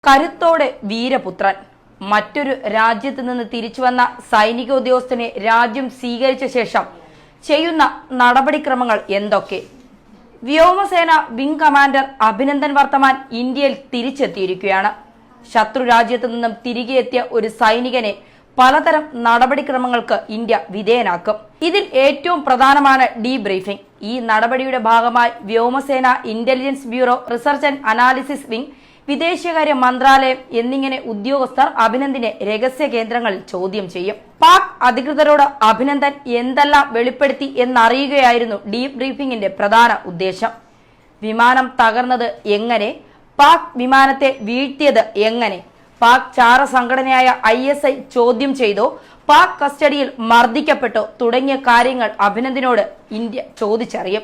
കരുത്തോടെ വീരപുത്രൻ. മറ്റൊരു രാജ്യത്ത് നിന്ന് തിരിച്ചുവന്ന സൈനിക ഉദ്യോഗസ്ഥനെ രാജ്യം സ്വീകരിച്ച ശേഷം ചെയ്യുന്ന നടപടിക്രമങ്ങൾ എന്തൊക്കെ? വ്യോമസേന വിംഗ് കമാൻഡർ അഭിനന്ദൻ വർത്തമാൻ ഇന്ത്യയിൽ തിരിച്ചെത്തിയിരിക്കുകയാണ്. ശത്രു രാജ്യത്തു നിന്നും തിരികെ എത്തിയ ഒരു സൈനികനെ പലതരം നടപടിക്രമങ്ങൾക്ക് ഇന്ത്യ വിധേയനാക്കും. ഇതിൽ ഏറ്റവും പ്രധാനമാണ് ഡീബ്രീഫിംഗ്. ഈ നടപടിയുടെ ഭാഗമായി വ്യോമസേന intelligence bureau, research and analysis wing, വിദേശകാര്യ മന്ത്രാലയം എന്നിങ്ങനെ ഉദ്യോഗസ്ഥർ അഭിനന്ദനെ രഹസ്യ കേന്ദ്രങ്ങളിൽ ചോദ്യം ചെയ്യും. പാക് അധികൃതരോട് അഭിനന്ദൻ എന്തെല്ലാം വെളിപ്പെടുത്തി എന്നറിയുകയായിരുന്നു ഡീബ്രീഫിംഗിന്റെ പ്രധാന ഉദ്ദേശം. വിമാനം തകർന്നത് എങ്ങനെ, പാക് വിമാനത്തെ വീഴ്ത്തിയത് എങ്ങനെ, പാക് ചാര സംഘടനയായ ISI ചോദ്യം ചെയ്തോ, പാക് കസ്റ്റഡിയിൽ മർദ്ദിക്കപ്പെട്ടോ തുടങ്ങിയ കാര്യങ്ങൾ അഭിനന്ദനോട് ഇന്ത്യ ചോദിച്ചറിയും.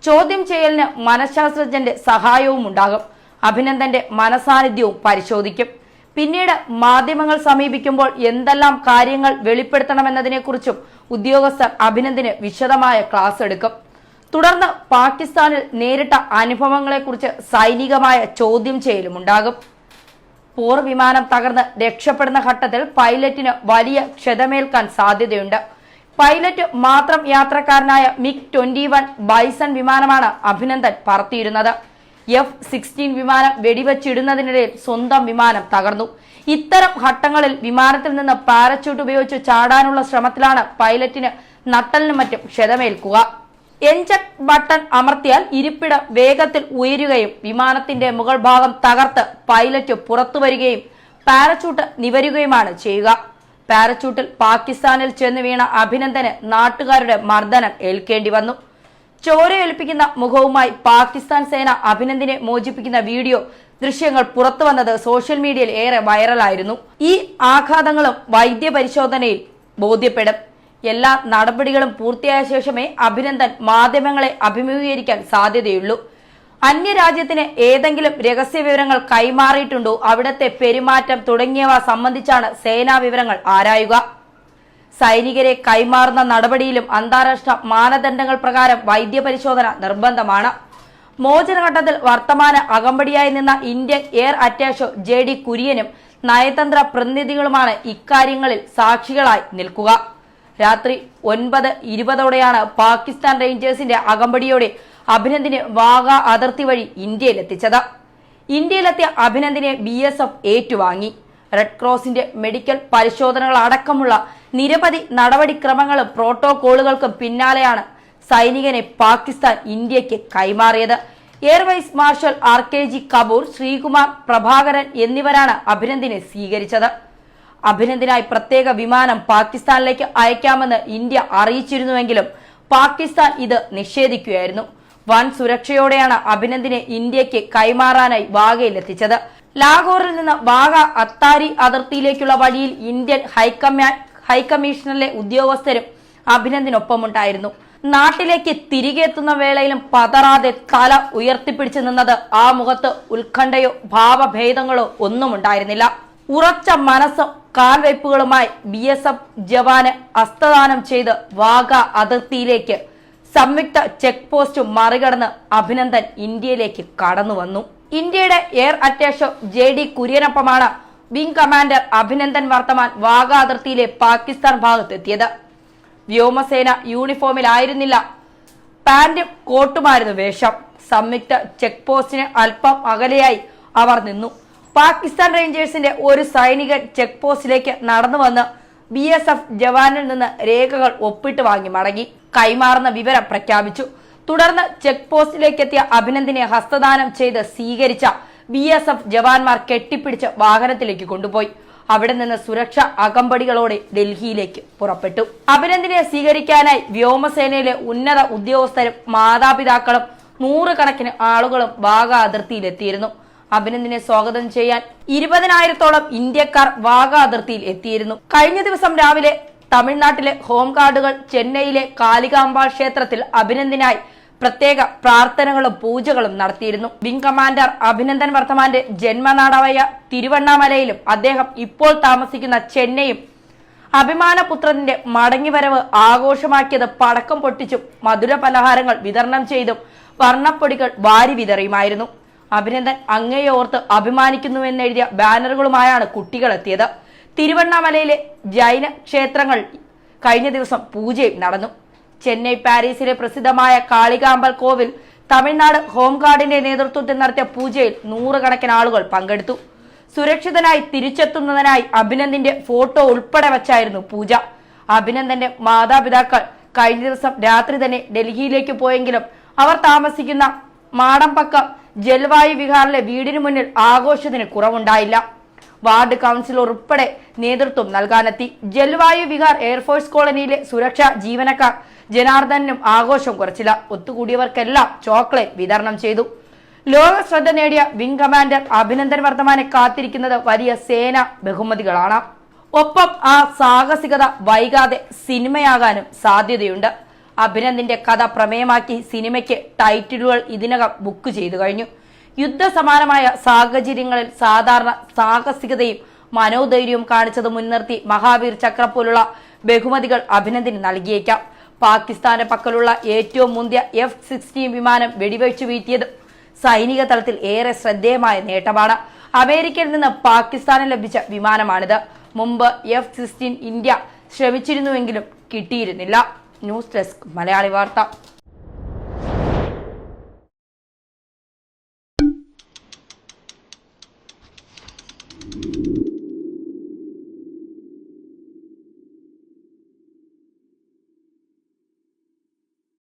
ചോദ്യം ചെയ്യലിന് മനഃശാസ്ത്രജ്ഞന്റെ സഹായവും ഉണ്ടാകും. അഭിനന്ദന്റെ മനസാന്നിധ്യവും പരിശോധിക്കും. പിന്നീട് മാധ്യമങ്ങൾ സമീപിക്കുമ്പോൾ എന്തെല്ലാം കാര്യങ്ങൾ വെളിപ്പെടുത്തണമെന്നതിനെക്കുറിച്ചും ഉദ്യോഗസ്ഥർ അഭിനന്ദന് വിശദമായ ക്ലാസ് എടുക്കും. തുടർന്ന് പാകിസ്ഥാനിൽ നേരിട്ട അനുഭവങ്ങളെക്കുറിച്ച് സൈനികമായ ചോദ്യം ചെയ്യലും ഉണ്ടാകും. പോർ വിമാനം തകർന്ന് രക്ഷപ്പെടുന്ന ഘട്ടത്തിൽ പൈലറ്റിന് വലിയ ക്ഷതമേൽക്കാൻ സാധ്യതയുണ്ട്. പൈലറ്റ് മാത്രം യാത്രക്കാരനായ MiG-21 ബൈസൺ വിമാനമാണ് അഭിനന്ദൻ പറത്തിയിരുന്നത്. F-16 വിമാനം വെടിവെച്ചിടുന്നതിനിടയിൽ സ്വന്തം വിമാനം തകർന്നു. ഇത്തരം ഘട്ടങ്ങളിൽ വിമാനത്തിൽ നിന്ന് പാരച്യൂട്ട് ഉപയോഗിച്ച് ചാടാനുള്ള ശ്രമത്തിലാണ് പൈലറ്റിന് നട്ടലിനും മറ്റും ക്ഷതമേൽക്കുക. എൻജിൻ ബട്ടൺ അമർത്തിയാൽ ഇരിപ്പിടം വേഗത്തിൽ ഉയരുകയും വിമാനത്തിന്റെ മുകൾ ഭാഗം തകർത്ത് പൈലറ്റ് പുറത്തു വരികയും പാരച്യൂട്ട് നിവരുകയുമാണ് ചെയ്യുക. പാരച്യൂട്ടിൽ പാകിസ്ഥാനിൽ ചെന്ന് വീണ അഭിനന്ദന് നാട്ടുകാരുടെ മർദ്ദനം ഏൽക്കേണ്ടി വന്നു. ചോരയൊലിപ്പിക്കുന്ന മുഖവുമായി പാകിസ്ഥാൻ സേന അഭിനന്ദനെ മോചിപ്പിക്കുന്ന വീഡിയോ ദൃശ്യങ്ങൾ പുറത്തു വന്നത് സോഷ്യൽ മീഡിയയിൽ ഏറെ വൈറലായിരുന്നു. ഈ ആഘാതങ്ങളും വൈദ്യപരിശോധനയിൽ ബോധ്യപ്പെടും. എല്ലാ നടപടികളും പൂർത്തിയായ ശേഷമേ അഭിനന്ദൻ മാധ്യമങ്ങളെ അഭിമുഖീകരിക്കാൻ സാധ്യതയുള്ളൂ. അന്യരാജ്യത്തിന് ഏതെങ്കിലും രഹസ്യ വിവരങ്ങൾ കൈമാറിയിട്ടുണ്ടോ, അവിടത്തെ പെരുമാറ്റം തുടങ്ങിയവ സംബന്ധിച്ചാണ് സേനാ വിവരങ്ങൾ ആരായുക. സൈനികരെ കൈമാറുന്ന നടപടിയിലും അന്താരാഷ്ട്ര മാനദണ്ഡങ്ങൾ പ്രകാരം വൈദ്യപരിശോധന നിർബന്ധമാണ്. മോചനഘട്ടത്തിൽ വർത്തമാന അകമ്പടിയായി നിന്ന ഇന്ത്യൻ എയർ അറ്റാഷെ JD കുര്യനും നയതന്ത്ര പ്രതിനിധികളുമാണ് ഇക്കാര്യങ്ങളിൽ സാക്ഷികളായി നിൽക്കുക. രാത്രി 9:20 പാകിസ്ഥാൻ റേഞ്ചേഴ്സിന്റെ അകമ്പടിയോടെ അഭിനന്ദനെ വാഗ അതിർത്തി വഴി ഇന്ത്യയിലെത്തിച്ചത്. ഇന്ത്യയിലെത്തിയ അഭിനന്ദനെ BSF ഏറ്റുവാങ്ങി. റെഡ് ക്രോസിന്റെ മെഡിക്കൽ പരിശോധനകൾ അടക്കമുള്ള നിരവധി നടപടിക്രമങ്ങളും പ്രോട്ടോകോളുകൾക്കും പിന്നാലെയാണ് സൈനികനെ പാകിസ്ഥാൻ ഇന്ത്യക്ക് കൈമാറിയത്. Air vice marshal RKG Kapoor, Sreekumar Prabhakaran എന്നിവരാണ് അഭിനന്ദനെ സ്വീകരിച്ചത്. അഭിനന്ദനായി പ്രത്യേക വിമാനം പാകിസ്ഥാനിലേക്ക് അയക്കാമെന്ന് ഇന്ത്യ അറിയിച്ചിരുന്നുവെങ്കിലും പാകിസ്ഥാൻ ഇത് നിഷേധിക്കുകയായിരുന്നു. വൻ സുരക്ഷയോടെയാണ് അഭിനന്ദനെ ഇന്ത്യക്ക് കൈമാറാനായി വാഗയിലെത്തിച്ചത്. ലാഹോറിൽ നിന്ന് വാഗ അത്താരി അതിർത്തിയിലേക്കുള്ള വഴിയിൽ ഇന്ത്യൻ ഹൈക്കമ്മീഷനിലെ ഉദ്യോഗസ്ഥരും അഭിനന്ദനൊപ്പമുണ്ടായിരുന്നു. നാട്ടിലേക്ക് തിരികെ എത്തുന്ന വേളയിലും പതറാതെ തല ഉയർത്തിപ്പിടിച്ചു നിന്നത് ആ മുഖത്ത് ഉത്കണ്ഠയോ ഭാവഭേദങ്ങളോ ഒന്നും ഉണ്ടായിരുന്നില്ല. ഉറച്ച മനസ്സും കാൽവയ്പുകളുമായി BSF ജവാന് ഹസ്തദാനം ചെയ്ത് വാഗ അതിർത്തിയിലേക്ക് സംയുക്ത ചെക്ക് പോസ്റ്റ് മറികടന്ന് അഭിനന്ദൻ ഇന്ത്യയിലേക്ക് കടന്നു വന്നു. ഇന്ത്യയുടെ എയർ അറ്റാഷെ JD കുര്യനൊപ്പമാണ് വിംഗ് കമാൻഡർ അഭിനന്ദൻ വർത്തമാൻ വാഗ അതിർത്തിയിലെ പാകിസ്ഥാൻ ഭാഗത്തെത്തിയത്. വ്യോമസേന യൂണിഫോമിലായിരുന്നില്ല, പാന്റും കോട്ടുമായിരുന്നു വേഷം. സംയുക്ത ചെക്ക് പോസ്റ്റിന് അല്പം അകലെയായി അവർ നിന്നു. പാകിസ്ഥാൻ റേഞ്ചേഴ്സിന്റെ ഒരു സൈനികൻ ചെക്ക് പോസ്റ്റിലേക്ക് നടന്നു വന്ന് BSF ജവാനിൽ നിന്ന് രേഖകൾ ഒപ്പിട്ട് വാങ്ങി മടങ്ങി. കൈമാറുന്ന വിവരം പ്രഖ്യാപിച്ചു. തുടർന്ന് ചെക്ക് പോസ്റ്റിലേക്ക് എത്തിയ അഭിനന്ദനെ ഹസ്തദാനം ചെയ്ത് സ്വീകരിച്ച BSF ജവാന്മാർ കെട്ടിപ്പിടിച്ച് വാഹനത്തിലേക്ക് കൊണ്ടുപോയി. അവിടെ നിന്ന് സുരക്ഷ അകമ്പടികളോടെ ഡൽഹിയിലേക്ക് പുറപ്പെട്ടു. അഭിനന്ദനെ സ്വീകരിക്കാനായി വ്യോമസേനയിലെ ഉന്നത ഉദ്യോഗസ്ഥരും മാതാപിതാക്കളും 100 കണക്കിന് ആളുകളും വാഗ അതിർത്തിയിലെത്തിയിരുന്നു. അഭിനന്ദനെ സ്വാഗതം ചെയ്യാൻ 20,000-ഓളം ഇന്ത്യക്കാർ വാഗ അതിർത്തിയിൽ എത്തിയിരുന്നു. കഴിഞ്ഞ ദിവസം രാവിലെ തമിഴ്നാട്ടിലെ ഹോം ഗാർഡുകൾ ചെന്നൈയിലെ കാളികാംബ ക്ഷേത്രത്തിൽ അഭിനന്ദനായി പ്രത്യേക പ്രാർത്ഥനകളും പൂജകളും നടത്തിയിരുന്നു. വിംഗ് കമാൻഡർ അഭിനന്ദൻ വർത്തമാന്റെ ജന്മനാടായ തിരുവണ്ണാമലയിലും അദ്ദേഹം ഇപ്പോൾ താമസിക്കുന്ന ചെന്നൈയും അഭിമാനപുത്രന്റെ മടങ്ങിവരവ് ആഘോഷമാക്കിയത് പടക്കം പൊട്ടിച്ചും മധുര പലഹാരങ്ങൾ വിതരണം ചെയ്തും വർണ്ണപ്പൊടികൾ വാരി വിതറിയുമായിരുന്നു. അഭിനന്ദൻ അങ്ങയെ ഓർത്ത് അഭിമാനിക്കുന്നുവെന്നെഴുതിയ ബാനറുകളുമായാണ് കുട്ടികൾ എത്തിയത്. തിരുവണ്ണാമലയിലെ ജൈന ക്ഷേത്രങ്ങൾ കഴിഞ്ഞ ദിവസം പൂജയും നടന്നു. ചെന്നൈ പാരീസിലെ പ്രസിദ്ധമായ കാളികാമ്പൽ കോവിൽ തമിഴ്നാട് ഹോംഗാർഡിന്റെ നേതൃത്വത്തിൽ നടത്തിയ പൂജയിൽ നൂറുകണക്കിന് ആളുകൾ പങ്കെടുത്തു. സുരക്ഷിതനായി തിരിച്ചെത്തുന്നതിനായി അഭിനന്ദന്റെ ഫോട്ടോ ഉൾപ്പെടെ വച്ചായിരുന്നു പൂജ. അഭിനന്ദന്റെ മാതാപിതാക്കൾ കഴിഞ്ഞ ദിവസം രാത്രി തന്നെ ഡൽഹിയിലേക്ക് പോയെങ്കിലും അവർ താമസിക്കുന്ന മാടമ്പക്കം ജൽവായു വിഹാറിലെ വീടിന് മുന്നിൽ ആഘോഷത്തിന് കുറവുണ്ടായില്ല. വാർഡ് കൗൺസിലർ ഉൾപ്പെടെ നേതൃത്വം നൽകാനെത്തി. ജൽവായു വിഹാർ എയർഫോഴ്സ് കോളനിയിലെ സുരക്ഷാ ജീവനക്കാർ ജനാർദ്ദനും ആഘോഷം കുറച്ചില്ല. ഒത്തുകൂടിയവർക്കെല്ലാം ചോക്ലേറ്റ് വിതരണം ചെയ്തു. ലോക ശ്രദ്ധ നേടിയ വിംഗ് കമാൻഡർ അഭിനന്ദൻ വർദ്ധമാനെ കാത്തിരിക്കുന്നത് വലിയ സേന ബഹുമതികളാണ്. ഒപ്പം ആ സാഹസികത വൈകാതെ സിനിമയാകാനും സാധ്യതയുണ്ട്. അഭിനന്ദന്റെ കഥ പ്രമേയമാക്കി സിനിമയ്ക്ക് ടൈറ്റിലുകൾ ഇതിനകം ബുക്ക് ചെയ്തു കഴിഞ്ഞു. യുദ്ധസമാനമായ സാഹചര്യങ്ങളിൽ സാധാരണ സാഹസികതയും മനോധൈര്യവും കാണിച്ചത് മുൻനിർത്തി മഹാവീർ ചക്ര പോലുള്ള ബഹുമതികൾ അഭിനന്ദന് നൽകിയേക്കാം. പാകിസ്ഥാന്റെ പക്കലുള്ള ഏറ്റവും മുന്തിയ F-16 വിമാനം വെടിവെച്ചു വീഴ്ത്തിയത് സൈനിക തലത്തിൽ ഏറെ ശ്രദ്ധേയമായ നേട്ടമാണ്. അമേരിക്കയിൽ നിന്ന് പാകിസ്ഥാന് ലഭിച്ച വിമാനമാണിത്. മുമ്പ് F-16 ഇന്ത്യ ശ്രമിച്ചിരുന്നുവെങ്കിലും കിട്ടിയിരുന്നില്ല. ന്യൂസ് ഡെസ്ക് മലയാളി വാർത്ത.